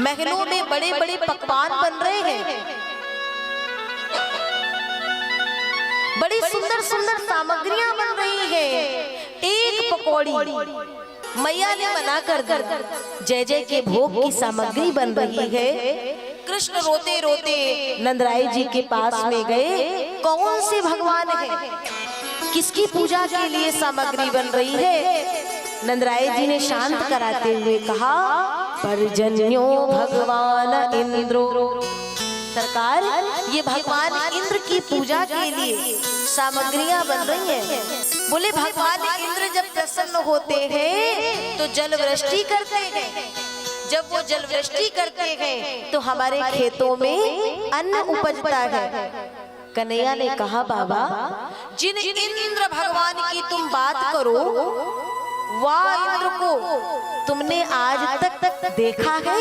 महलों में बड़े बड़े पकवान बन रहे हैं, बड़ी सुंदर सुंदर सामग्रियां बन रही हैं। एक पकौड़ी मैया ने मना कर दी। जय जय के भोग की सामग्री बन रही है। कृष्ण रोते रोते नंदराय जी के पास में गए। कौन से भगवान है, किसकी पूजा के लिए सामग्री बन रही है? नंदराय जी ने शांत कराते हुए कहा, पर्जन्यो भगवान इंद्रो। सरकार, ये भगवान इंद्र की पूजा के लिए सामग्रियां बन रही हैं। बोले भगवान इंद्र जब प्रसन्न होते हैं तो जल वृष्टि करते हैं। जब वो जल वृष्टि करते हैं तो हमारे खेतों में अन्न उपजता है। कन्हैया ने कहा, बाबा जिन इंद्र भगवान की तुम बात करो, वाह इंद्र को तुमने आज तक देखा है?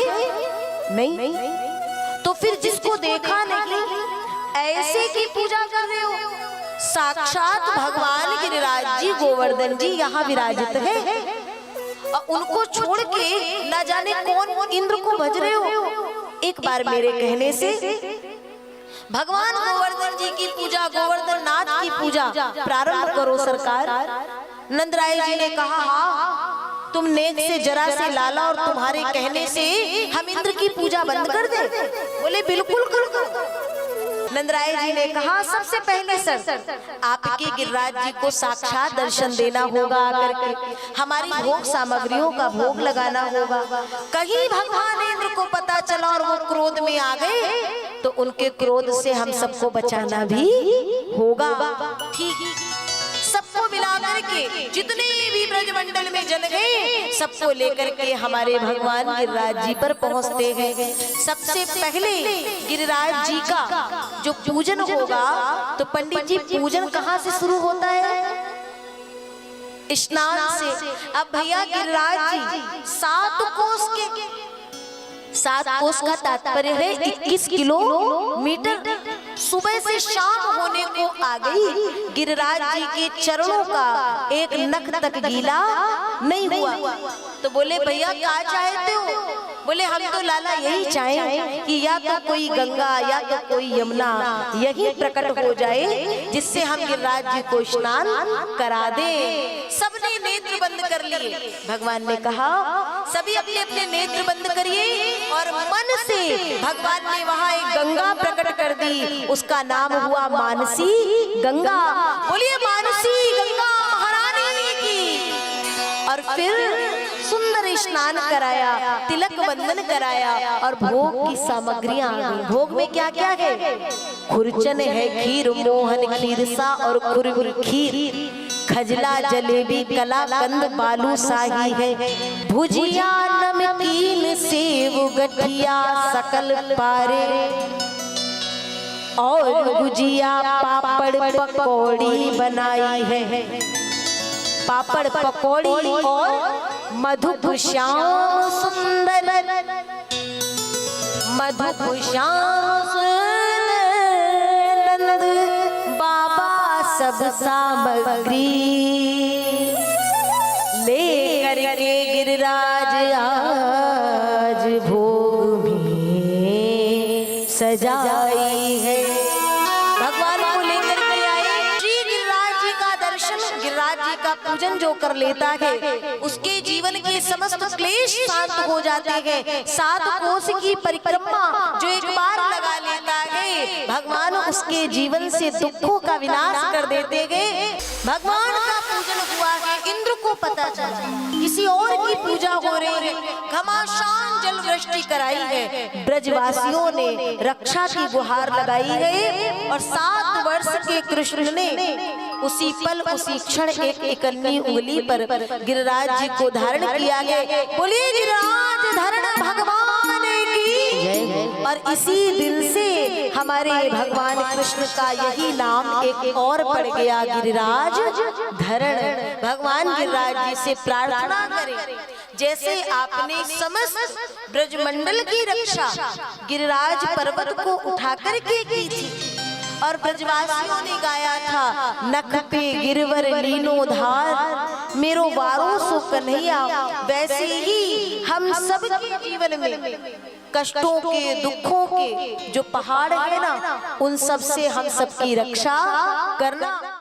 नहीं। तो फिर जिसको देखा नहीं, ऐसे की पूजा कर रहे हो? साक्षात भगवान गिरिराज जी, गोवर्धन जी यहाँ विराजित है, और उनको छोड़ के न जाने कौन इंद्र को भज रहे हो। एक बार मेरे कहने से भगवान गोवर्धन जी की पूजा, गोवर्धन नाथ की पूजा प्रारंभ करो सरकार। नंदराय जी ने कहा, हाँ, तुम नेक से जरा से लाला और तुम्हारे कहने से हम इंद्र की पूजा बंद कर दें? बोले बिल्कुल कर। नंदराय जी ने कहा, सबसे पहले सर आपके गिरिराज जी को साक्षात दर्शन देना होगा, आकर के हमारी भोग सामग्रियों का भोग लगाना होगा। कहीं भगवान इंद्र को पता चला और वो क्रोध में आ गए तो उनके क्रोध से हम सबको बचाना भी होगा। ठीक, सबको मिलाकर के जितने भी ब्रजमंडल में जन गए, सबको लेकर के हमारे भगवान गिरिराज जी पर पहुंचते हैं। सबसे पहले गिरिराज जी का जो पूजन होगा, तो पंडित जी पूजन कहाँ से शुरू होता है? स्नान से। अब भैया गिरिराज जी 7 कोस के, 7 कोस का तात्पर्य है 21 किलोमीटर। सुबह से शाम होने को आ गई, गिरिराज जी के चरणों का एक नख तक गीला नहीं हुआ। तो बोले भैया क्या चाहते हो? बोले हम तो लाला यही चाहें कि या तो कोई गंगा या तो कोई यमुना यही प्रकट हो जाए, जिससे हम गिरिराज जी को स्नान करा दें। सबने नेत्र बंद कर लिए। भगवान ने कहा, सभी अपने अपने नेत्र बंद करिए, और मन से भगवान ने वहाँ एक गंगा प्रकट कर दी। उसका नाम हुआ मानसी गंगा। बोलिए मानसी गंगा महारानी की। और फिर सुंदर स्नान कराया, तिलक बंधन कराया, और भोग की सामग्रियां आ गई। भोग में क्या क्या है? खुरचन है, खीर, मोहन, खीरसा और खुरगुर खीर, खजला, जलेबी, कलाकंद, बालूशाही है, भुजिया, नमकीन, सेव, गठिया, सकल पारे और गुजिया, पापड़, पकौड़ी बनाई है। पापड़, पकौड़ी और मधुप श्याम सुंदर, मधुप श्याम सुंदर बाबा सब सामग्री ले करके गिरिराज आज भोग में सजाई है। भगवान को लेकर के आए। श्री गिरिराज जी का दर्शन, गिरिराज जी का पूजन जो कर लेता है, उसके जीवन के समस्त क्लेश शांत हो जाते हैं। 7 कोस की परिक्रमा जो एक बार लगा लेता है, भगवान उसके जीवन से दुखों का विनाश कर देते हैं। भगवान का पूजन हुआ है, इंद्र को पता चला किसी और की पूजा हो रही है, घमासान जल वृष्टि कराई है। ब्रजवासियों ने रक्षा की गुहार लगाई है, और 7 वर्ष के कृष्ण ने उसी पल उसी क्षण एक इकन्नी उंगली पर गिरिराज जी को धारण किया गया। बोलिए गिरिराज धारण भगवान की। और इसी दिन से हमारे भगवान कृष्ण का यही नाम एक और पड़ गया, गिरिराज धरण। भगवान गिरिराज जी से प्रार्थना करें, जैसे आपने समस्त ब्रजमंडल की रक्षा गिरिराज पर्वत को उठाकर के की थी, और ब्रजवासियों ने गाया था, नख पे गिरवर लीनो धार, मेरो बारो सो कन्हैया। वैसे ही हम सब के जीवन में कष्टों के, दुखों के जो पहाड़ है ना, उन सब से हम सबकी रक्षा करना।